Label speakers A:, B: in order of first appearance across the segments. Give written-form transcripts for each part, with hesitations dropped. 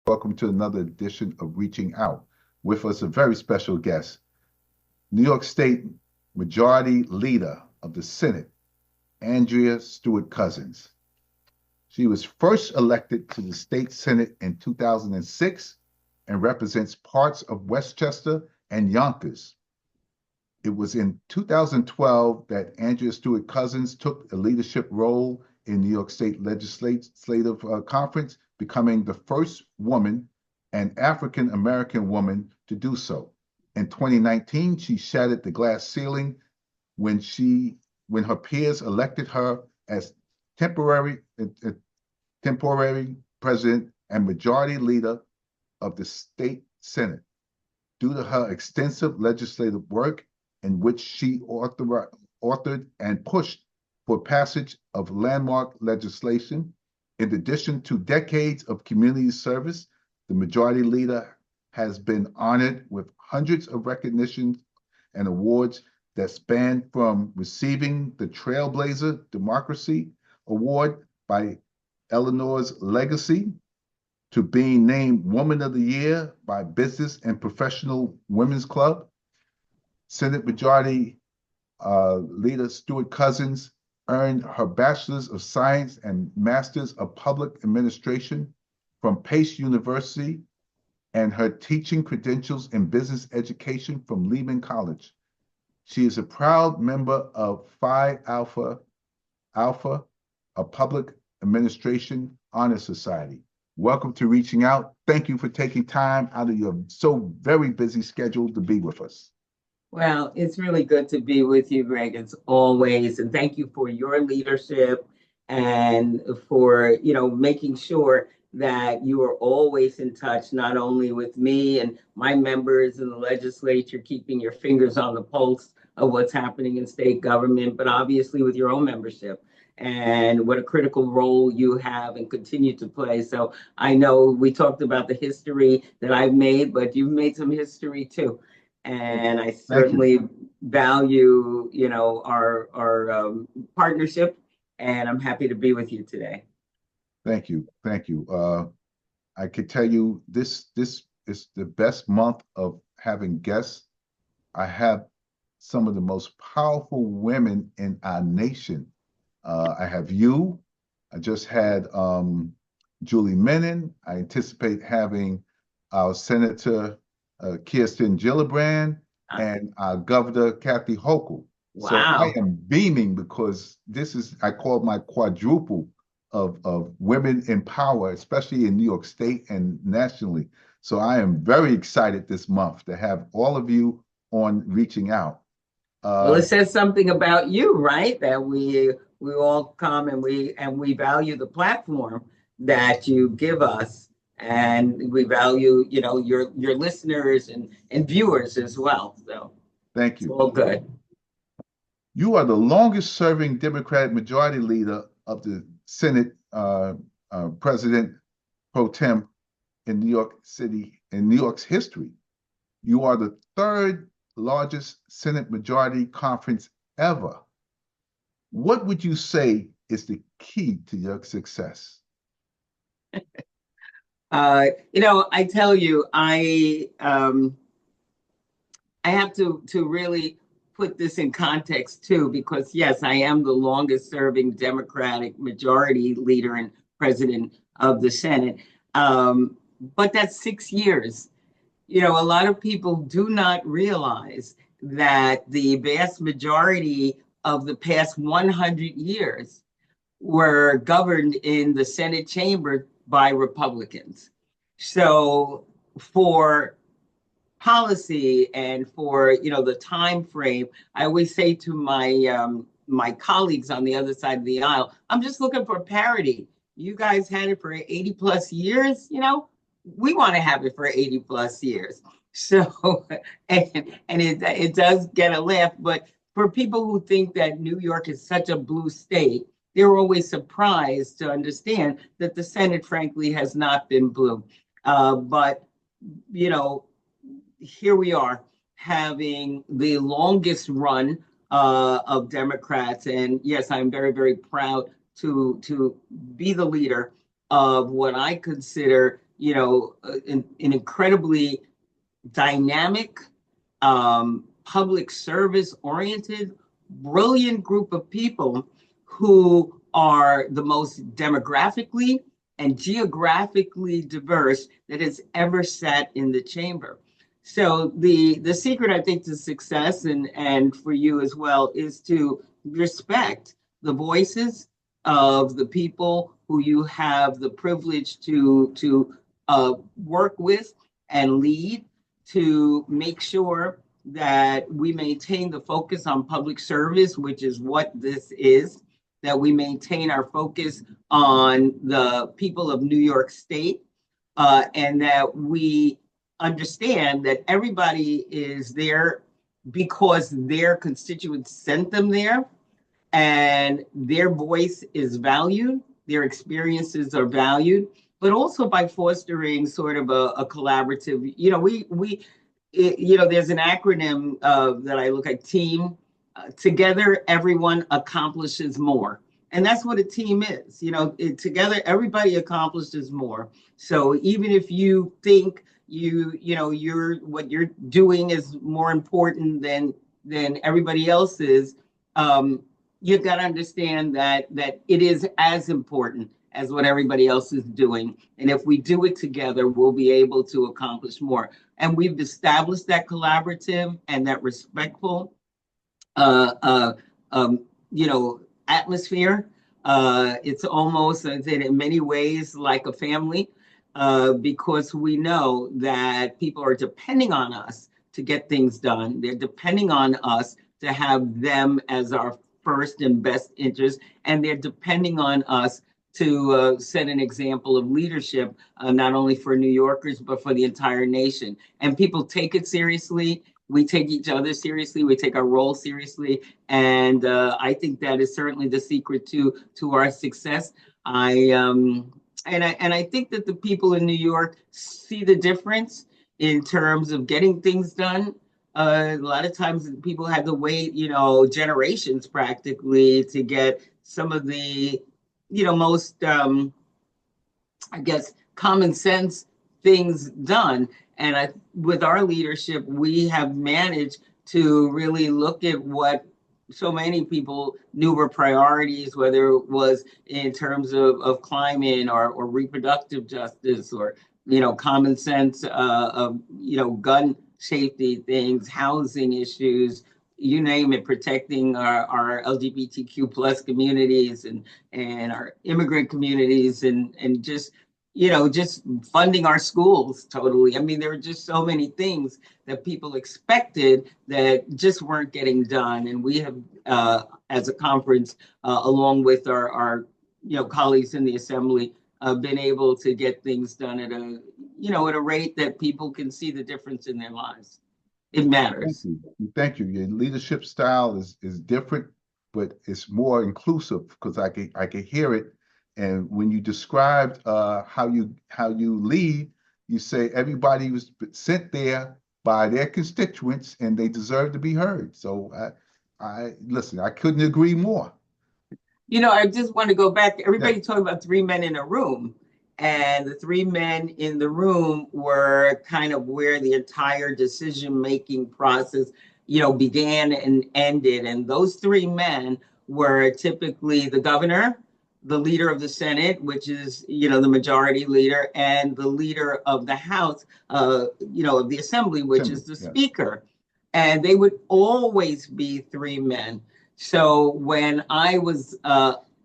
A: Welcome to another edition of Reaching Out. With us, a very special guest, New York State Majority Leader of the Senate, Andrea Stewart-Cousins. She was first elected to the state Senate in 2006 and represents parts of Westchester and Yonkers. It was in 2012 that Andrea Stewart-Cousins took a leadership role in New York State Legislative Conference, becoming the first woman and African-American woman to do so. In 2019, she shattered the glass ceiling when her peers elected her as temporary president and majority leader of the state Senate. Due to her extensive legislative work in which she authored and pushed for passage of landmark legislation, in addition to decades of community service, the majority leader has been honored with hundreds of recognitions and awards that span from receiving the Trailblazer Democracy Award by Eleanor's Legacy to being named Woman of the Year by Business and Professional Women's Club. Senate Majority Leader Stewart-Cousins earned her Bachelor's of Science and Master's of Public Administration from Pace University and her teaching credentials in business education from Lehman College. She is a proud member of Phi Alpha, a public administration honor society. Welcome to Reaching Out. Thank you for taking time out of your so very busy schedule to be with us.
B: Well, it's really good to be with you, Greg, as always. And thank you for your leadership and for, making sure that you are always in touch, not only with me and my members in the legislature, keeping your fingers on the pulse of what's happening in state government, but obviously with your own membership and what a critical role you have and continue to play. So I know we talked about the history that I've made, but you've made some history too. And I certainly value, our partnership, and I'm happy to be with you today.
A: Thank you. I could tell you this is the best month of having guests. I have some of the most powerful women in our nation. I have you. I just had Julie Menon. I anticipate having our Senator Kirsten Gillibrand and our Governor Kathy Hochul.
B: Wow.
A: So I am beaming because I call my quadruple of women in power, especially in New York State and nationally. So I am very excited this month to have all of you on Reaching Out.
B: Well, it says something about you, right? That we all come and we value the platform that you give us. And we value, your listeners and viewers as well. So
A: thank you.
B: It's all good.
A: You are the longest serving Democratic majority leader of the Senate President pro tem in New York City, in New York's history. You are the third largest Senate majority conference ever. What would you say is the key to your success?
B: I tell you, I have to really put this in context too, because yes, I am the longest serving Democratic majority leader and president of the Senate. But that's 6 years. A lot of people do not realize that the vast majority of the past 100 years were governed in the Senate chamber by Republicans. So for policy and for the time frame, I always say to my colleagues on the other side of the aisle, I'm just looking for parity. You guys had it for 80 plus years, we want to have it for 80 plus years. So and it does get a laugh, but for people who think that New York is such a blue state, they're always surprised to understand that the Senate, frankly, has not been blue. But, here we are having the longest run of Democrats. And yes, I'm very, very proud to be the leader of what I consider an incredibly dynamic, public service oriented, brilliant group of people who are the most demographically and geographically diverse that has ever sat in the chamber. So the secret, I think, to success and for you as well is to respect the voices of the people who you have the privilege to work with and lead, to make sure that we maintain the focus on public service, which is what this is, that we maintain our focus on the people of New York State, and that we understand that everybody is there because their constituents sent them there, and their voice is valued, their experiences are valued, but also by fostering sort of a collaborative, there's an acronym that I look at, team. Together, everyone accomplishes more. And that's what a team is. Together, everybody accomplishes more. So even if you think what you're doing is more important than everybody else's, you've got to understand that it is as important as what everybody else is doing. And if we do it together, we'll be able to accomplish more. And we've established that collaborative and that respectful, uh, um, atmosphere. It's almost, in many ways, like a family, because we know that people are depending on us to get things done. They're depending on us to have them as our first and best interest, and they're depending on us to set an example of leadership, not only for New Yorkers, but for the entire nation. And people take it seriously. We take each other seriously. We take our role seriously. And I think that is certainly the secret to our success. I think that the people in New York see the difference in terms of getting things done. A lot of times people had to wait, generations practically to get some of the most, I guess, common sense things done. And with our leadership, we have managed to really look at what so many people knew were priorities, whether it was in terms of climate or reproductive justice or, common sense of, gun safety things, housing issues, you name it, protecting our LGBTQ plus communities and our immigrant communities and just funding our schools totally. I mean, there were just so many things that people expected that just weren't getting done. And we have, as a conference, along with our colleagues in the assembly, been able to get things done at a rate that people can see the difference in their lives. It matters.
A: Thank you. Thank you. Your leadership style is different, but it's more inclusive because I can hear it. And when you described how you lead, you say everybody was sent there by their constituents and they deserve to be heard. So I listen, I couldn't agree more.
B: I just want to go back. Everybody talking about three men in a room. And the three men in the room were kind of where the entire decision-making process, began and ended. And those three men were typically the governor, the leader of the Senate, which is, the majority leader, and the leader of the House, of the Assembly, which is the Speaker. And they would always be three men. So when I was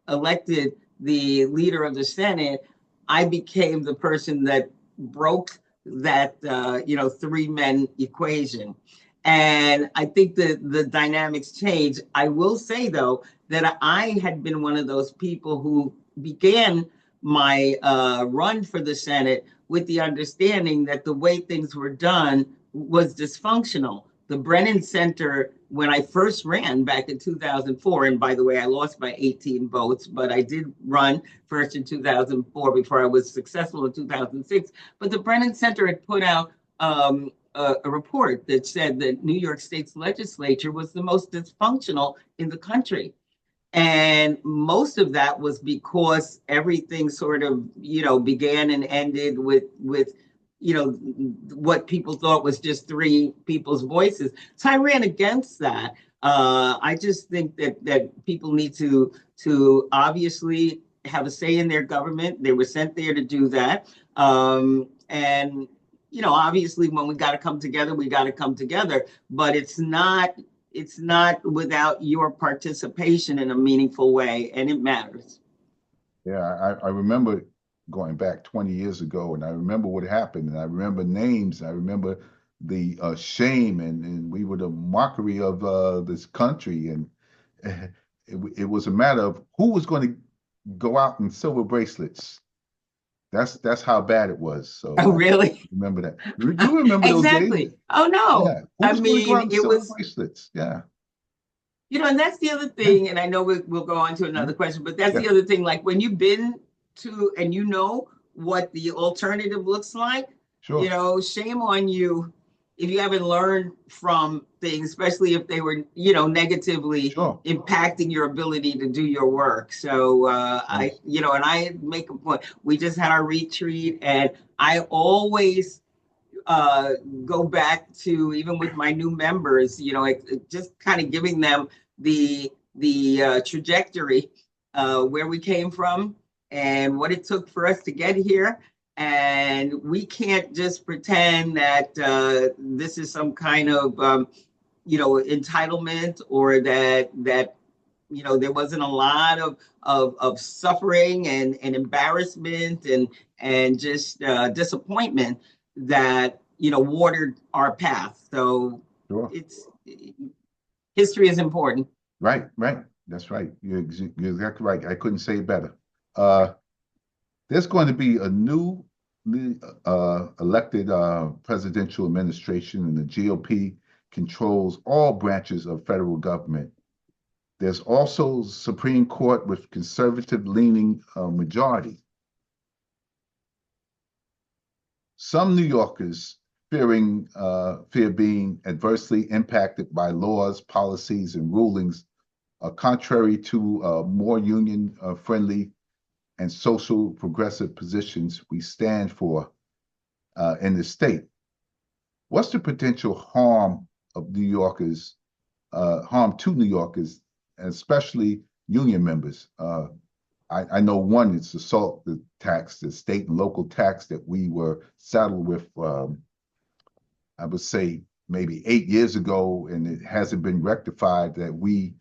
B: elected the leader of the Senate, I became the person that broke that, three men equation. And I think that the dynamics change. I will say, though, that I had been one of those people who began my run for the Senate with the understanding that the way things were done was dysfunctional. The Brennan Center, when I first ran back in 2004, and by the way, I lost by 18 votes, but I did run first in 2004 before I was successful in 2006. But the Brennan Center had put out a report that said that New York State's legislature was the most dysfunctional in the country. And most of that was because everything sort of, began and ended with, what people thought was just three people's voices. So I ran against that. I just think that people need to obviously have a say in their government. They were sent there to do that. And obviously when we got to come together, we got to come together, but it's not without your participation in a meaningful way, and it matters.
A: Yeah, I remember going back 20 years ago, and I remember what happened, and I remember names, I remember the shame, and we were the mockery of this country, and it was a matter of who was going to go out in silver bracelets. That's how bad it was. So
B: Oh,
A: I
B: really?
A: remember that. You remember those days?
B: Exactly. Oh, no.
A: Yeah. Who
B: I
A: was going to go
B: mean,
A: out in
B: it
A: silver
B: was,
A: bracelets? Yeah.
B: and that's the other
A: Yeah.
B: thing, and I know we'll go on to another question, but that's
A: Yeah.
B: the other thing. Like when you've been to and you know what the alternative looks like,
A: Sure.
B: shame on you if you haven't learned from things, especially if they were, negatively
A: Sure.
B: impacting your ability to do your work. So I,
A: Yes.
B: and I make a point. We just had our retreat, and I always uh, go back to, even with my new members, just kind of giving them the trajectory, where we came from and what it took for us to get here. And we can't just pretend that this is some kind of entitlement, or that there wasn't a lot of suffering and embarrassment and just disappointment that watered our path. So
A: Sure.
B: it's history is important.
A: Right. Right. That's right. You're exactly right. I couldn't say it better. Uh, there's going to be a new elected presidential administration, and the GOP controls all branches of federal government. There's also Supreme Court with conservative leaning majority. Some New Yorkers fear being adversely impacted by laws, policies, and rulings contrary to more union friendly and social progressive positions we stand for in the state. What's the potential harm to New Yorkers, especially union members? I know one, it's the SALT, the tax, the state and local tax that we were saddled with, I would say maybe 8 years ago, and it hasn't been rectified, that we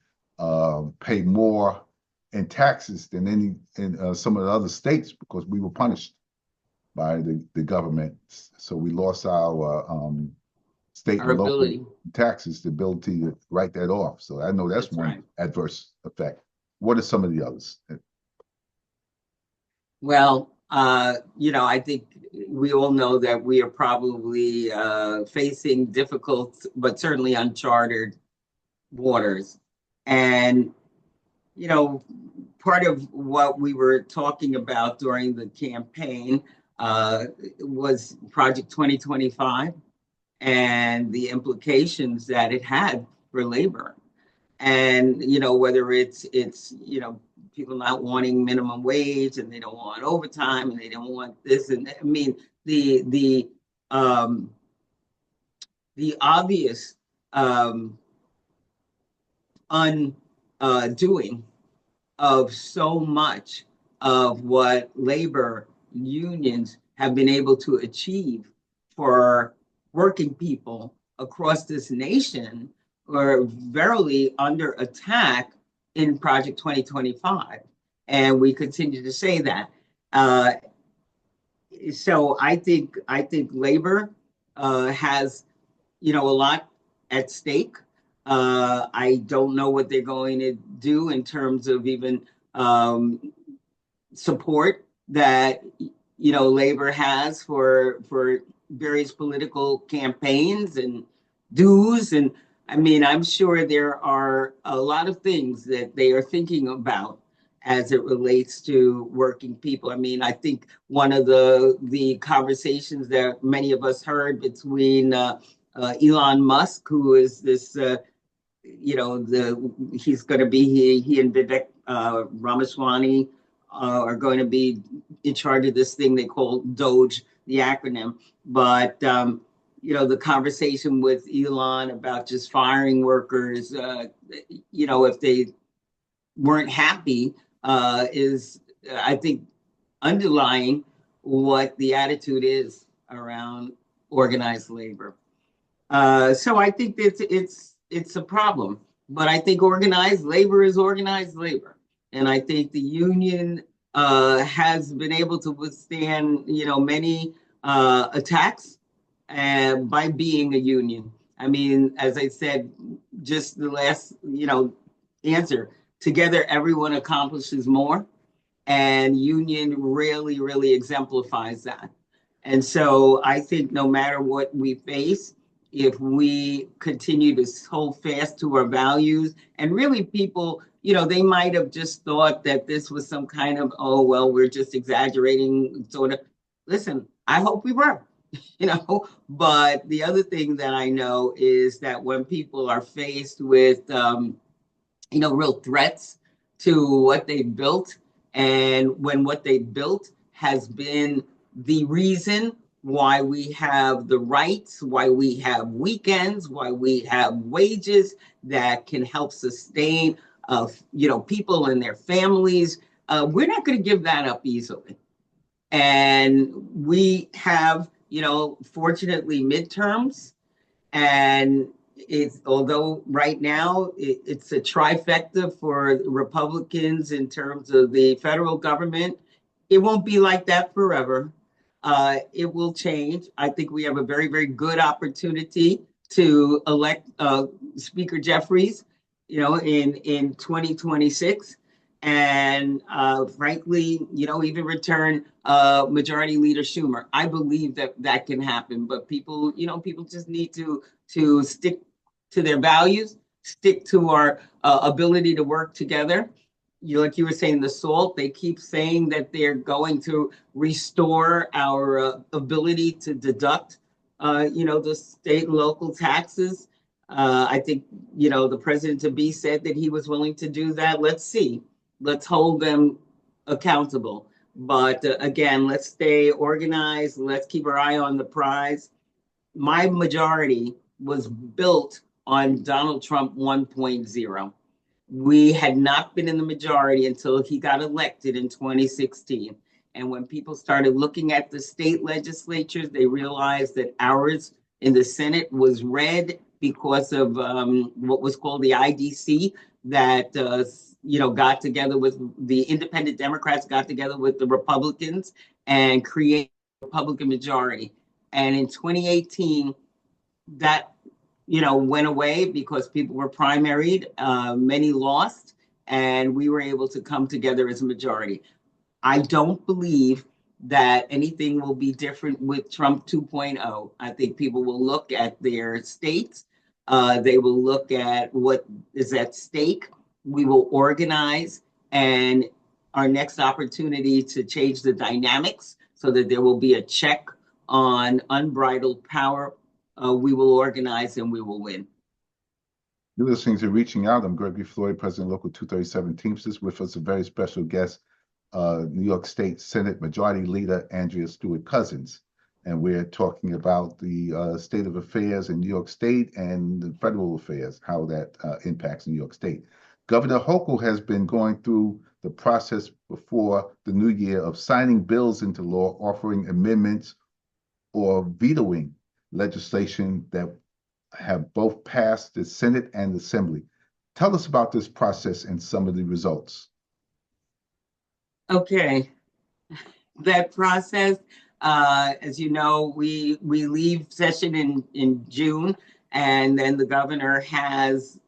A: pay more in taxes than in some of the other states because we were punished by the government. So we lost our state
B: Our
A: and local
B: ability.
A: taxes, the ability to write that off. So I know that's
B: That's
A: one
B: right.
A: adverse effect. What are some of the others?
B: Well, I think we all know that we are probably facing difficult, but certainly uncharted waters. And, you know, part of what we were talking about during the campaign was Project 2025 and the implications that it had for labor. And whether it's people not wanting minimum wage, and they don't want overtime, and they don't want this, and I mean um the obvious undoing of so much of what labor unions have been able to achieve for working people across this nation were verily under attack in Project 2025. And we continue to say that. Uh, so I think labor has a lot at stake. I don't know what they're going to do in terms of even support that labor has for various political campaigns and dues. And I mean, I'm sure there are a lot of things that they are thinking about as it relates to working people. I mean, I think one of the conversations that many of us heard between Elon Musk, who is this he's going to be, he and Vivek Ramaswamy are going to be in charge of this thing they call Doge, the acronym. But the conversation with Elon about just firing workers, if they weren't happy, is, I think, underlying what the attitude is around organized labor. So I think it's a problem, but I think organized labor is organized labor, and I think the union has been able to withstand many attacks by being a union. I mean, as I said, just the last answer. Together, everyone accomplishes more, and union really exemplifies that. And so I think no matter what we face, if we continue to hold fast to our values, and really people, they might have just thought that this was some kind of, oh, well, we're just exaggerating sort of. Listen, I hope we were, but the other thing that I know is that when people are faced with, real threats to what they built, and when what they built has been the reason why we have the rights, why we have weekends, why we have wages that can help sustain, people and their families. We're not going to give that up easily. And we have, fortunately, midterms, and it's, although right now it's a trifecta for Republicans in terms of the federal government, it won't be like that forever. It will change. I think we have a very good opportunity to elect Speaker Jeffries, in 2026, and frankly, even return Majority Leader Schumer. I believe that can happen, but people just need to stick to their values, stick to our ability to work together. Like you were saying, the SALT, they keep saying that they're going to restore our ability to deduct, the state and local taxes. I think, the president-to-be said that he was willing to do that. Let's see. Let's hold them accountable. But again, let's stay organized. Let's keep our eye on the prize. My majority was built on Donald Trump 1.0. We had not been in the majority until he got elected in 2016. And when people started looking at the state legislatures, they realized that ours in the Senate was red because of what was called the IDC, that got together with the independent Democrats, got together with the Republicans and created a Republican majority. And in 2018, that went away because people were primaried, many lost, and we were able to come together as a majority. I don't believe that anything will be different with Trump 2.0. I think people will look at their states. They will look at what is at stake. We will organize, and our next opportunity to change the dynamics so that there will be a check on unbridled power. We will organize and we will win.
A: You're listening to Reaching Out. I'm Gregory Floyd, President Local 237 Teamsters. With us, a very special guest, New York State Senate Majority Leader Andrea Stewart-Cousins. And we're talking about the state of affairs in New York State and the federal affairs, how that impacts New York State. Governor Hochul has been going through the process before the new year of signing bills into law, offering amendments or vetoing legislation that have both passed the Senate and the Assembly. Tell us about this process and some of the results.
B: Okay, that process, as you know, we leave session in June, and then the governor has,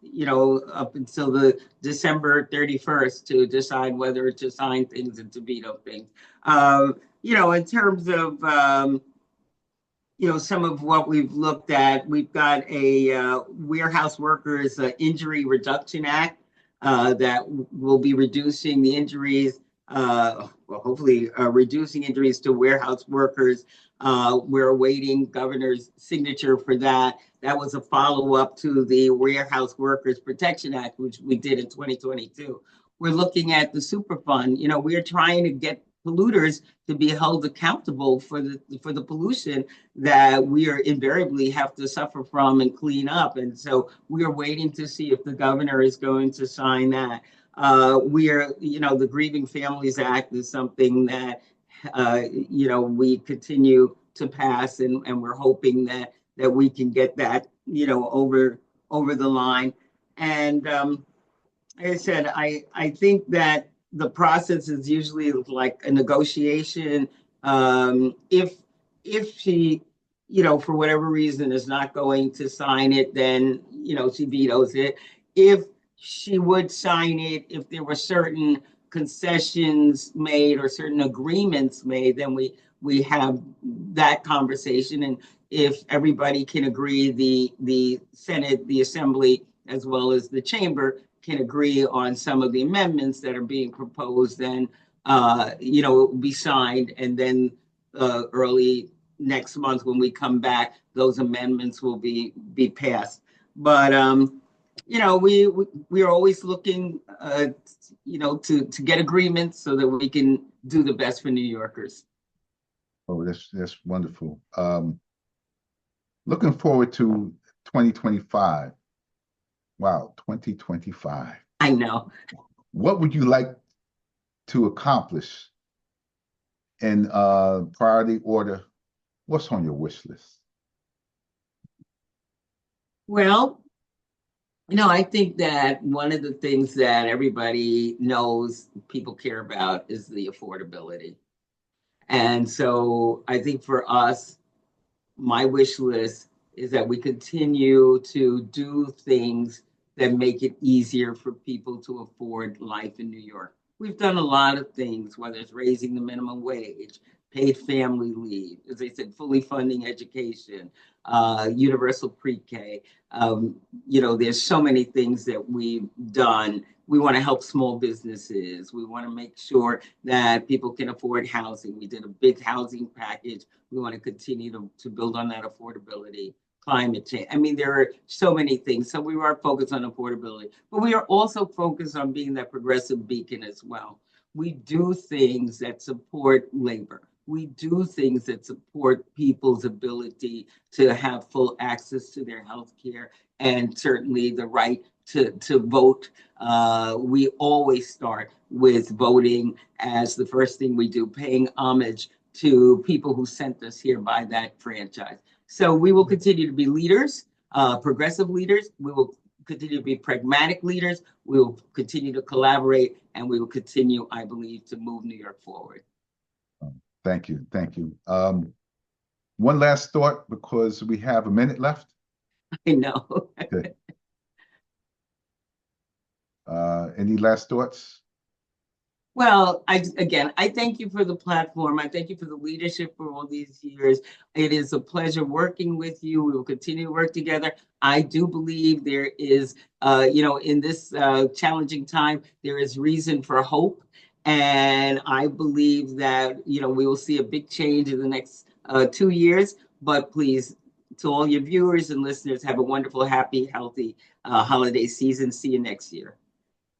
B: up until the December 31st to decide whether to sign things and to veto things. In terms of, some of what we've looked at, we've got a Warehouse Workers Injury Reduction Act that will be reducing the injuries well, hopefully reducing injuries to warehouse workers. We're awaiting governor's signature for that. That was a follow-up to the Warehouse Workers Protection Act, which we did in 2022. We're looking at the Superfund. You know, we're trying to get polluters to be held accountable for the pollution that we are invariably have to suffer from and clean up. And so we are waiting to see if the governor is going to sign that. We are, you know, the Grieving Families Act is something that, you know, we continue to pass, and we're hoping that we can get that, you know, over the line. And like I said, I think that the process is usually like a negotiation. If she, you know, for whatever reason is not going to sign it, then, you know, she vetoes it. If she would sign it, if there were certain concessions made or certain agreements made, then we have that conversation. And if everybody can agree, the Senate, the Assembly, as well as the chamber can agree on some of the amendments that are being proposed, then you know, it will be signed, and then early next month when we come back, those amendments will be passed. But you know, we are always looking, you know, to get agreements so that we can do the best for New Yorkers.
A: Oh, that's wonderful. Looking forward to 2025. Wow, 2025.
B: I know.
A: What would you like to accomplish in priority order? What's on your wish list?
B: Well, you know, I think that one of the things that everybody knows people care about is the affordability. And so I think for us, my wish list is that we continue to do things that make it easier for people to afford life in New York. We've done a lot of things, whether it's raising the minimum wage, paid family leave, as I said, fully funding education, universal pre-K. You know, there's so many things that we've done. We want to help small businesses. We want to make sure that people can afford housing. We did a big housing package. We want to continue to build on that affordability. Climate change. I mean, there are so many things. So we are focused on affordability, but we are also focused on being that progressive beacon as well. We do things that support labor. We do things that support people's ability to have full access to their health care, and certainly the right to vote. We always start with voting as the first thing we do, paying homage to people who sent us here by that franchise. So we will continue to be leaders, progressive leaders. We will continue to be pragmatic leaders. We will continue to collaborate, and we will continue, I believe, to move New York forward.
A: Thank you. Thank you. One last thought, because we have a minute left.
B: I know.
A: Good. Any last thoughts?
B: Well, I thank you for the platform. I thank you for the leadership for all these years. It is a pleasure working with you. We will continue to work together. I do believe there is, you know, in this challenging time, there is reason for hope. And I believe that, you know, we will see a big change in the next 2 years. But please, to all your viewers and listeners, have a wonderful, happy, healthy holiday season. See you next year.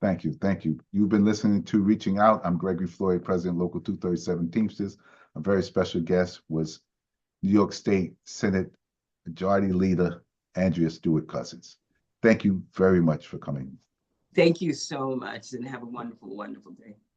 A: Thank you. Thank you. You've been listening to Reaching Out. I'm Gregory Floyd, President, Local 237 Teamsters. A very special guest was New York State Senate Majority Leader Andrea Stewart-Cousins. Thank you very much for coming.
B: Thank you so much, and have a wonderful, wonderful day.